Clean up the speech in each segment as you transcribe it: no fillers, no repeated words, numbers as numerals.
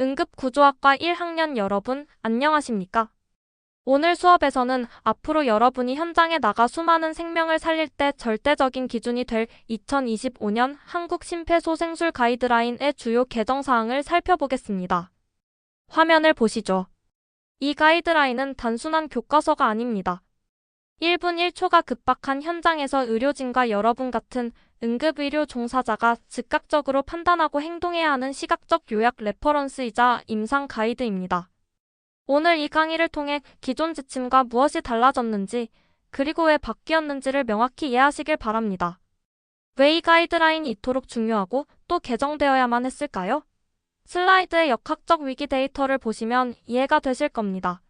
응급구조학과 1학년 여러분, 안녕하십니까? 오늘 수업에서는 앞으로 여러분이 현장에 나가 수많은 생명을 살릴 때 절대적인 기준이 될 2025년 한국 심폐소생술 가이드라인의 주요 개정 사항을 살펴보겠습니다. 화면을 보시죠. 이 가이드라인은 단순한 교과서가 아닙니다. 1분 1초가 급박한 현장에서 의료진과 여러분 같은 응급의료 종사자가 즉각적으로 판단하고 행동해야 하는 시각적 요약 레퍼런스이자 임상 가이드입니다. 오늘 이 강의를 통해 기존 지침과 무엇이 달라졌는지, 그리고 왜 바뀌었는지를 명확히 이해하시길 바랍니다. 왜 이 가이드라인이 이토록 중요하고 또 개정되어야만 했을까요? 슬라이드의 역학적 위기 데이터를 보시면 이해가 되실 겁니다.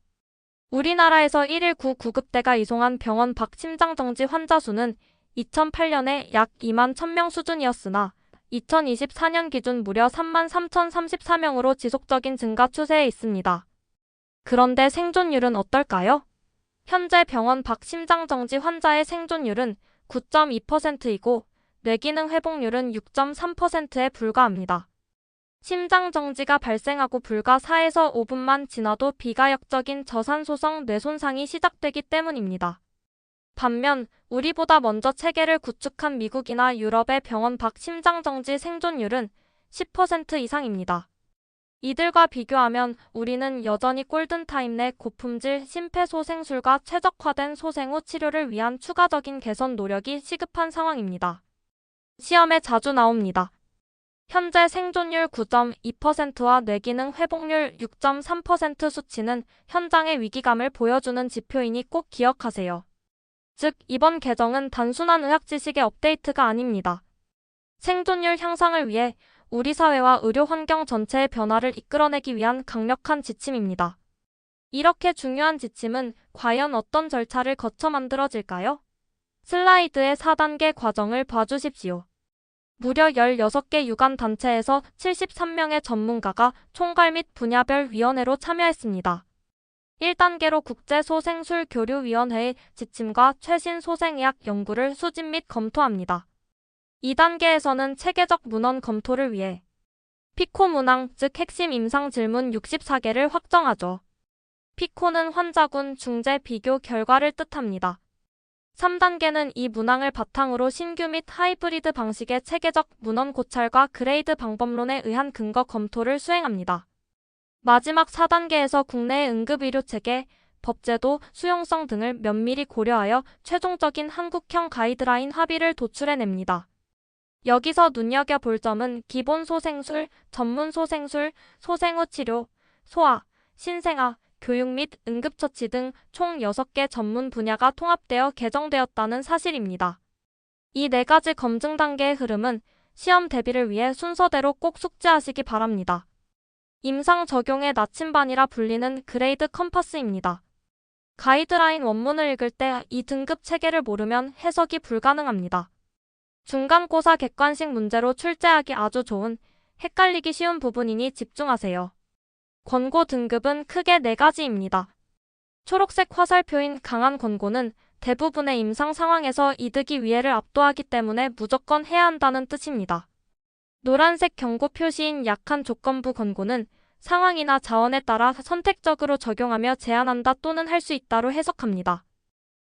우리나라에서 119 구급대가 이송한 병원 밖 심장정지 환자 수는 2008년에 약 2만 1000명 수준이었으나 2024년 기준 무려 3만 3034명으로 지속적인 증가 추세에 있습니다. 그런데 생존율은 어떨까요? 현재 병원 밖 심장정지 환자의 생존율은 9.2%이고 뇌기능 회복률은 6.3%에 불과합니다. 심장정지가 발생하고 불과 4에서 5분만 지나도 비가역적인 저산소성 뇌손상이 시작되기 때문입니다. 반면 우리보다 먼저 체계를 구축한 미국이나 유럽의 병원 밖 심장정지 생존율은 10% 이상입니다. 이들과 비교하면 우리는 여전히 골든타임 내 고품질 심폐소생술과 최적화된 소생 후 치료를 위한 추가적인 개선 노력이 시급한 상황입니다. 시험에 자주 나옵니다. 현재 생존율 9.2%와 뇌기능 회복률 6.3% 수치는 현장의 위기감을 보여주는 지표이니 꼭 기억하세요. 즉, 이번 개정은 단순한 의학 지식의 업데이트가 아닙니다. 생존율 향상을 위해 우리 사회와 의료 환경 전체의 변화를 이끌어내기 위한 강력한 지침입니다. 이렇게 중요한 지침은 과연 어떤 절차를 거쳐 만들어질까요? 슬라이드의 4단계 과정을 봐주십시오. 무려 16개 유관단체에서 73명의 전문가가 총괄 및 분야별 위원회로 참여했습니다. 1단계로 국제소생술교류위원회의 지침과 최신 소생의학 연구를 수집 및 검토합니다. 2단계에서는 체계적 문헌 검토를 위해 피코 문항, 즉 핵심 임상 질문 64개를 확정하죠. 피코는 환자군 중재 비교 결과를 뜻합니다. 3단계는 이 문항을 바탕으로 신규 및 하이브리드 방식의 체계적 문헌 고찰과 그레이드 방법론에 의한 근거 검토를 수행합니다. 마지막 4단계에서 국내의 응급의료체계, 법제도, 수용성 등을 면밀히 고려하여 최종적인 한국형 가이드라인 합의를 도출해냅니다. 여기서 눈여겨볼 점은 기본 소생술, 전문 소생술, 소생 후 치료, 소아, 신생아, 교육 및 응급처치 등 총 6개 전문 분야가 통합되어 개정되었다는 사실입니다. 이 4가지 검증 단계의 흐름은 시험 대비를 위해 순서대로 꼭 숙지하시기 바랍니다. 임상 적용의 나침반이라 불리는 그레이드 컴파스입니다. 가이드라인 원문을 읽을 때 이 등급 체계를 모르면 해석이 불가능합니다. 중간고사 객관식 문제로 출제하기 아주 좋은, 헷갈리기 쉬운 부분이니 집중하세요. 권고 등급은 크게 4가지입니다. 초록색 화살표인 강한 권고는 대부분의 임상 상황에서 이득이 위해를 압도하기 때문에 무조건 해야 한다는 뜻입니다. 노란색 경고 표시인 약한 조건부 권고는 상황이나 자원에 따라 선택적으로 적용하며 제한한다 또는 할 수 있다로 해석합니다.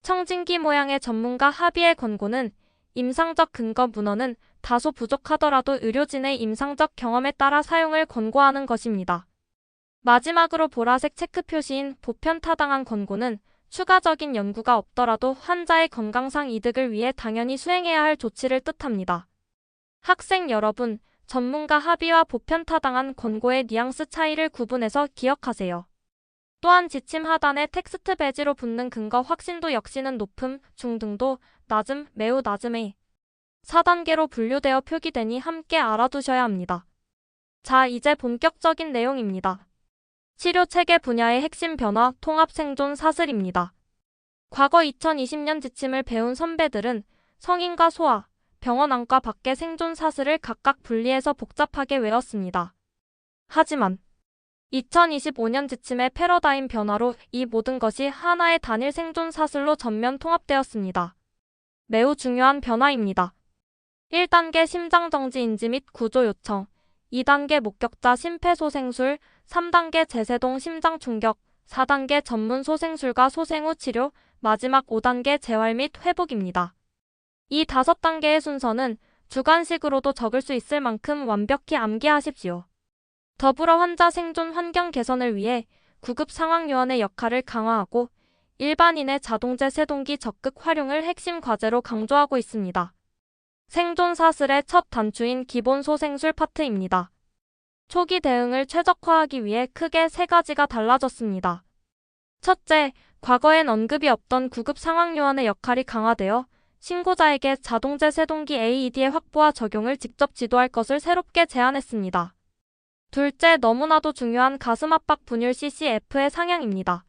청진기 모양의 전문가 합의의 권고는 임상적 근거 문헌은 다소 부족하더라도 의료진의 임상적 경험에 따라 사용을 권고하는 것입니다. 마지막으로 보라색 체크 표시인 보편타당한 권고는 추가적인 연구가 없더라도 환자의 건강상 이득을 위해 당연히 수행해야 할 조치를 뜻합니다. 학생 여러분, 전문가 합의와 보편타당한 권고의 뉘앙스 차이를 구분해서 기억하세요. 또한 지침 하단에 텍스트 배지로 붙는 근거 확신도 역시는 높음, 중등도, 낮음, 매우 낮음의 4단계로 분류되어 표기되니 함께 알아두셔야 합니다. 자, 이제 본격적인 내용입니다. 치료체계 분야의 핵심 변화, 통합 생존 사슬입니다. 과거 2020년 지침을 배운 선배들은 성인과 소아, 병원 안과 밖의 생존 사슬을 각각 분리해서 복잡하게 외웠습니다. 하지만 2025년 지침의 패러다임 변화로 이 모든 것이 하나의 단일 생존 사슬로 전면 통합되었습니다. 매우 중요한 변화입니다. 1단계 심장정지 인지 및 구조 요청. 2단계 목격자 심폐소생술, 3단계 제세동 심장충격, 4단계 전문 소생술과 소생 후 치료, 마지막 5단계 재활 및 회복입니다. 이 5단계의 순서는 주관식으로도 적을 수 있을 만큼 완벽히 암기하십시오. 더불어 환자 생존 환경 개선을 위해 구급 상황요원의 역할을 강화하고 일반인의 자동제 세동기 적극 활용을 핵심 과제로 강조하고 있습니다. 생존 사슬의 첫 단추인 기본 소생술 파트입니다. 초기 대응을 최적화하기 위해 크게 3가지가 달라졌습니다. 첫째, 과거엔 언급이 없던 구급 상황요원의 역할이 강화되어 신고자에게 자동제 세동기 AED의 확보와 적용을 직접 지도할 것을 새롭게 제안했습니다. 둘째, 너무나도 중요한 가슴 압박 분율 CCF의 상향입니다.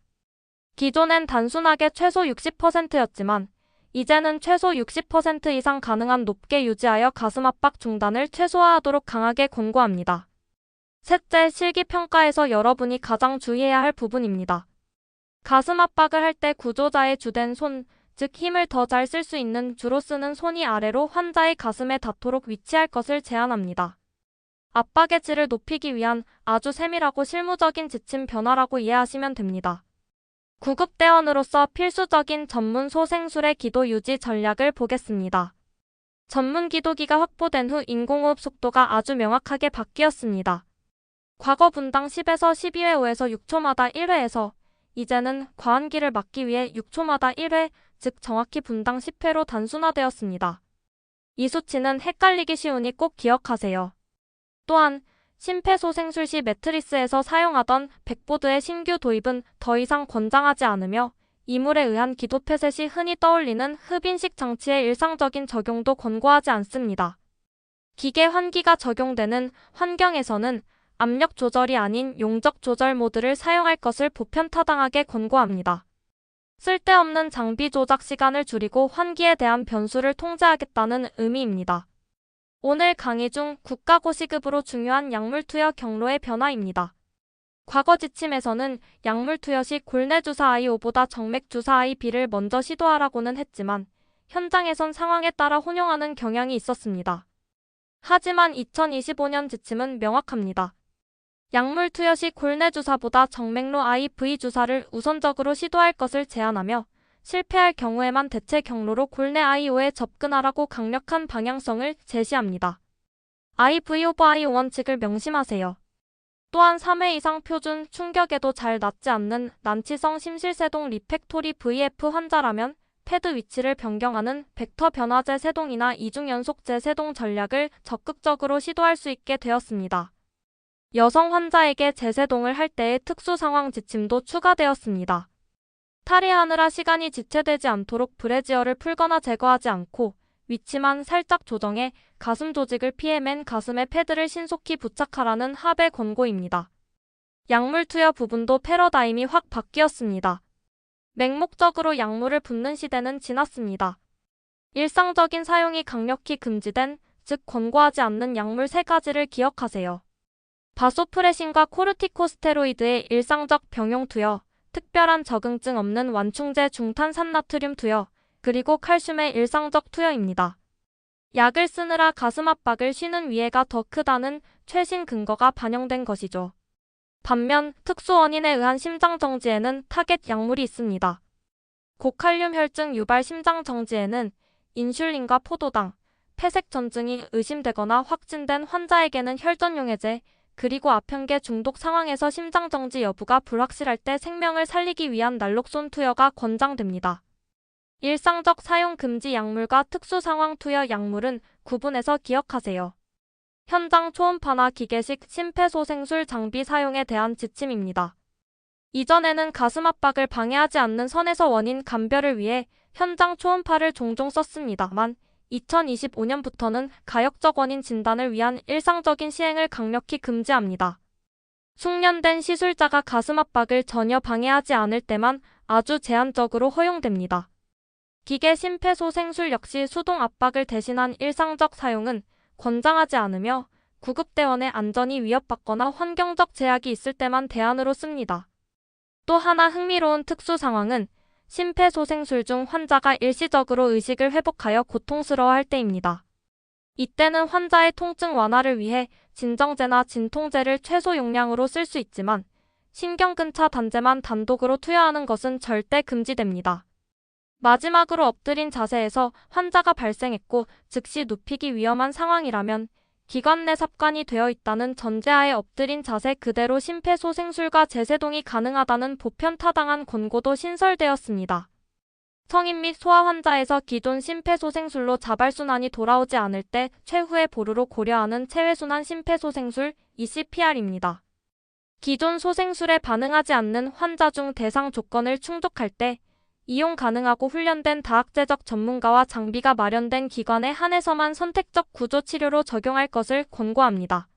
기존엔 단순하게 최소 60%였지만 이제는 최소 60% 이상 가능한 높게 유지하여 가슴 압박 중단을 최소화하도록 강하게 권고합니다. 셋째, 실기평가에서 여러분이 가장 주의해야 할 부분입니다. 가슴 압박을 할 때 구조자의 주된 손, 즉 힘을 더 잘 쓸 수 있는 주로 쓰는 손이 아래로 환자의 가슴에 닿도록 위치할 것을 제안합니다. 압박의 질을 높이기 위한 아주 세밀하고 실무적인 지침 변화라고 이해하시면 됩니다. 구급대원으로서 필수적인 전문 소생술의 기도 유지 전략을 보겠습니다. 전문 기도기가 확보된 후 인공호흡 속도가 아주 명확하게 바뀌었습니다. 과거 분당 10에서 12회 5에서 6초마다 1회에서 이제는 과한기를 막기 위해 6초마다 1회, 즉 정확히 분당 10회로 단순화되었습니다. 이 수치는 헷갈리기 쉬우니 꼭 기억하세요. 또한 심폐소생술 시 매트리스에서 사용하던 백보드의 신규 도입은 더 이상 권장하지 않으며 이물에 의한 기도 폐쇄 시 흔히 떠올리는 흡인식 장치의 일상적인 적용도 권고하지 않습니다. 기계 환기가 적용되는 환경에서는 압력 조절이 아닌 용적 조절 모드를 사용할 것을 보편타당하게 권고합니다. 쓸데없는 장비 조작 시간을 줄이고 환기에 대한 변수를 통제하겠다는 의미입니다. 오늘 강의 중 국가고시급으로 중요한 약물 투여 경로의 변화입니다. 과거 지침에서는 약물 투여 시 골내 주사 IO보다 정맥 주사 IB를 먼저 시도하라고는 했지만 현장에선 상황에 따라 혼용하는 경향이 있었습니다. 하지만 2025년 지침은 명확합니다. 약물 투여 시 골내 주사보다 정맥로 IV 주사를 우선적으로 시도할 것을 제안하며 실패할 경우에만 대체 경로로 골내 IO에 접근하라고 강력한 방향성을 제시합니다. IV 오버 IO 원칙을 명심하세요. 또한 3회 이상 표준 충격에도 잘 낫지 않는 난치성 심실세동 리팩토리 VF 환자라면 패드 위치를 변경하는 벡터 변화제 세동이나 이중연속제 세동 전략을 적극적으로 시도할 수 있게 되었습니다. 여성 환자에게 재세동을 할 때의 특수 상황 지침도 추가되었습니다. 탈의하느라 시간이 지체되지 않도록 브래지어를 풀거나 제거하지 않고 위치만 살짝 조정해 가슴 조직을 피해 맨 가슴에 패드를 신속히 부착하라는 합의 권고입니다. 약물 투여 부분도 패러다임이 확 바뀌었습니다. 맹목적으로 약물을 붓는 시대는 지났습니다. 일상적인 사용이 강력히 금지된, 즉 권고하지 않는 약물 3가지를 기억하세요. 바소프레신과 코르티코스테로이드의 일상적 병용 투여, 특별한 적응증 없는 완충제 중탄산나트륨 투여, 그리고 칼슘의 일상적 투여입니다. 약을 쓰느라 가슴 압박을 쉬는 위해가 더 크다는 최신 근거가 반영된 것이죠. 반면 특수 원인에 의한 심장정지에는 타겟 약물이 있습니다. 고칼륨 혈증 유발 심장정지에는 인슐린과 포도당, 폐색 전증이 의심되거나 확진된 환자에게는 혈전용해제, 그리고 아편계 중독 상황에서 심장정지 여부가 불확실할 때 생명을 살리기 위한 날록손 투여가 권장됩니다. 일상적 사용 금지 약물과 특수 상황 투여 약물은 구분해서 기억하세요. 현장 초음파나 기계식 심폐소생술 장비 사용에 대한 지침입니다. 이전에는 가슴 압박을 방해하지 않는 선에서 원인 감별을 위해 현장 초음파를 종종 썼습니다만 2025년부터는 가역적 원인 진단을 위한 일상적인 시행을 강력히 금지합니다. 숙련된 시술자가 가슴 압박을 전혀 방해하지 않을 때만 아주 제한적으로 허용됩니다. 기계 심폐소생술 역시 수동 압박을 대신한 일상적 사용은 권장하지 않으며 구급대원의 안전이 위협받거나 환경적 제약이 있을 때만 대안으로 씁니다. 또 하나 흥미로운 특수 상황은 심폐소생술 중 환자가 일시적으로 의식을 회복하여 고통스러워할 때입니다. 이때는 환자의 통증 완화를 위해 진정제나 진통제를 최소 용량으로 쓸 수 있지만 신경근차 단제만 단독으로 투여하는 것은 절대 금지됩니다. 마지막으로 엎드린 자세에서 환자가 발생했고 즉시 눕히기 위험한 상황이라면 기관 내 삽관이 되어 있다는 전제하에 엎드린 자세 그대로 심폐소생술과 재세동이 가능하다는 보편타당한 권고도 신설되었습니다. 성인 및 소아 환자에서 기존 심폐소생술로 자발순환이 돌아오지 않을 때 최후의 보루로 고려하는 체외순환 심폐소생술 ECPR입니다. 기존 소생술에 반응하지 않는 환자 중 대상 조건을 충족할 때 이용 가능하고 훈련된 다학제적 전문가와 장비가 마련된 기관에 한해서만 선택적 구조치료로 적용할 것을 권고합니다.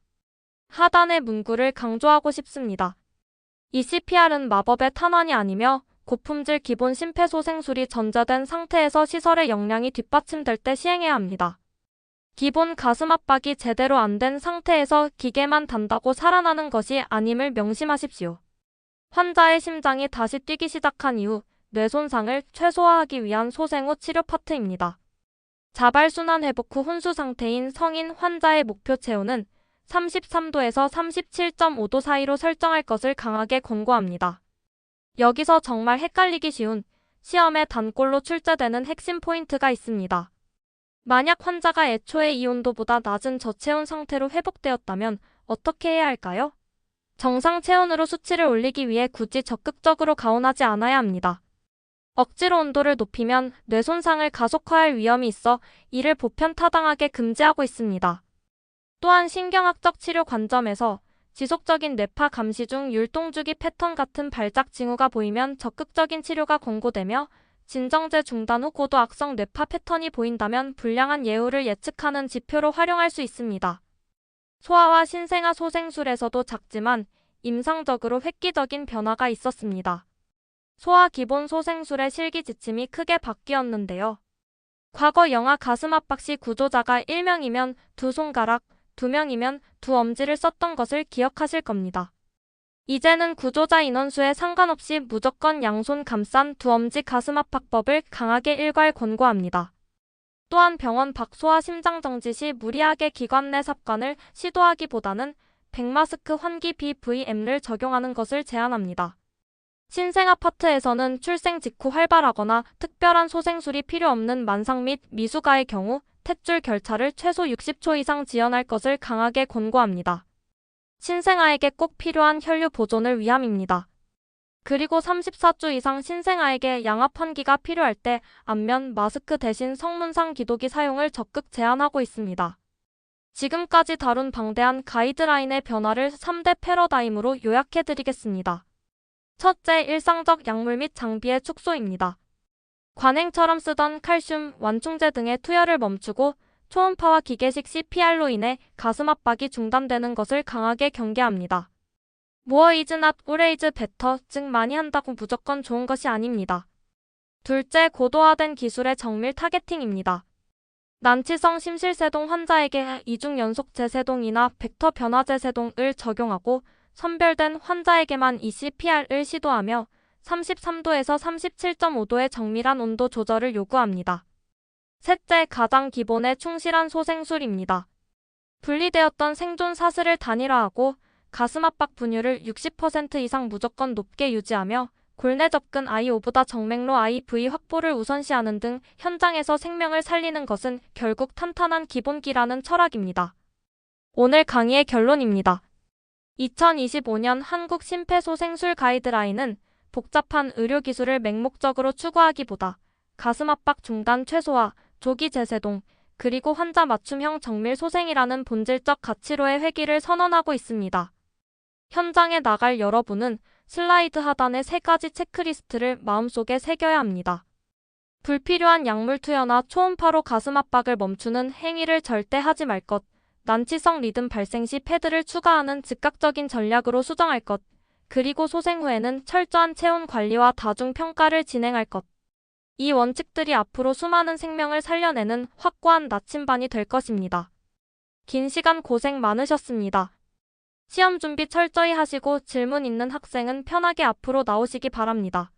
하단의 문구를 강조하고 싶습니다. ECPR은 마법의 탄환이 아니며 고품질 기본 심폐소생술이 전제된 상태에서 시설의 역량이 뒷받침될 때 시행해야 합니다. 기본 가슴 압박이 제대로 안 된 상태에서 기계만 단다고 살아나는 것이 아님을 명심하십시오. 환자의 심장이 다시 뛰기 시작한 이후 뇌 손상을 최소화하기 위한 소생 후 치료 파트입니다. 자발순환 회복 후 혼수 상태인 성인 환자의 목표 체온은 33도에서 37.5도 사이로 설정할 것을 강하게 권고합니다. 여기서 정말 헷갈리기 쉬운 시험에 단골로 출제되는 핵심 포인트가 있습니다. 만약 환자가 애초에 이 온도보다 낮은 저체온 상태로 회복되었다면 어떻게 해야 할까요? 정상 체온으로 수치를 올리기 위해 굳이 적극적으로 가온하지 않아야 합니다. 억지로 온도를 높이면 뇌 손상을 가속화할 위험이 있어 이를 보편타당하게 금지하고 있습니다. 또한 신경학적 치료 관점에서 지속적인 뇌파 감시 중 율동주기 패턴 같은 발작 징후가 보이면 적극적인 치료가 권고되며 진정제 중단 후 고도 악성 뇌파 패턴이 보인다면 불량한 예후를 예측하는 지표로 활용할 수 있습니다. 소아와 신생아 소생술에서도 작지만 임상적으로 획기적인 변화가 있었습니다. 소아 기본 소생술의 실기 지침이 크게 바뀌었는데요. 과거 영아 가슴 압박 시 구조자가 1명이면 2손가락, 2명이면 2엄지를 썼던 것을 기억하실 겁니다. 이제는 구조자 인원수에 상관없이 무조건 양손 감싼 2엄지 가슴 압박법을 강하게 일괄 권고합니다. 또한 병원 밖 소아 심장 정지 시 무리하게 기관 내 삽관을 시도하기보다는 백마스크 환기 BVM를 적용하는 것을 제안합니다. 신생아 파트에서는 출생 직후 활발하거나 특별한 소생술이 필요 없는 만상 및 미숙아의 경우 탯줄 결차를 최소 60초 이상 지연할 것을 강하게 권고합니다. 신생아에게 꼭 필요한 혈류 보존을 위함입니다. 그리고 34주 이상 신생아에게 양압 환기가 필요할 때 안면 마스크 대신 성문상 기도기 사용을 적극 제한하고 있습니다. 지금까지 다룬 방대한 가이드라인의 변화를 3대 패러다임으로 요약해드리겠습니다. 첫째, 일상적 약물 및 장비의 축소입니다. 관행처럼 쓰던 칼슘, 완충제 등의 투여를 멈추고 초음파와 기계식 CPR로 인해 가슴 압박이 중단되는 것을 강하게 경계합니다. More is not always better, 즉 많이 한다고 무조건 좋은 것이 아닙니다. 둘째, 고도화된 기술의 정밀 타겟팅입니다. 난치성 심실세동 환자에게 이중 연속 재세동이나 벡터 변화 재세동을 적용하고 선별된 환자에게만 ECPR을 시도하며 33도에서 37.5도의 정밀한 온도 조절을 요구합니다. 셋째, 가장 기본에 충실한 소생술입니다. 분리되었던 생존 사슬을 단일화하고 가슴 압박 분율을 60% 이상 무조건 높게 유지하며 골내 접근 IO보다 정맥로 IV 확보를 우선시하는 등 현장에서 생명을 살리는 것은 결국 탄탄한 기본기라는 철학입니다. 오늘 강의의 결론입니다. 2025년 한국 심폐소생술 가이드라인은 복잡한 의료기술을 맹목적으로 추구하기보다 가슴 압박 중단 최소화, 조기 재세동, 그리고 환자 맞춤형 정밀 소생이라는 본질적 가치로의 회귀를 선언하고 있습니다. 현장에 나갈 여러분은 슬라이드 하단의 3가지 체크리스트를 마음속에 새겨야 합니다. 불필요한 약물 투여나 초음파로 가슴 압박을 멈추는 행위를 절대 하지 말 것, 난치성 리듬 발생 시 패드를 추가하는 즉각적인 전략으로 수정할 것, 그리고 소생 후에는 철저한 체온 관리와 다중 평가를 진행할 것. 이 원칙들이 앞으로 수많은 생명을 살려내는 확고한 나침반이 될 것입니다. 긴 시간 고생 많으셨습니다. 시험 준비 철저히 하시고 질문 있는 학생은 편하게 앞으로 나오시기 바랍니다.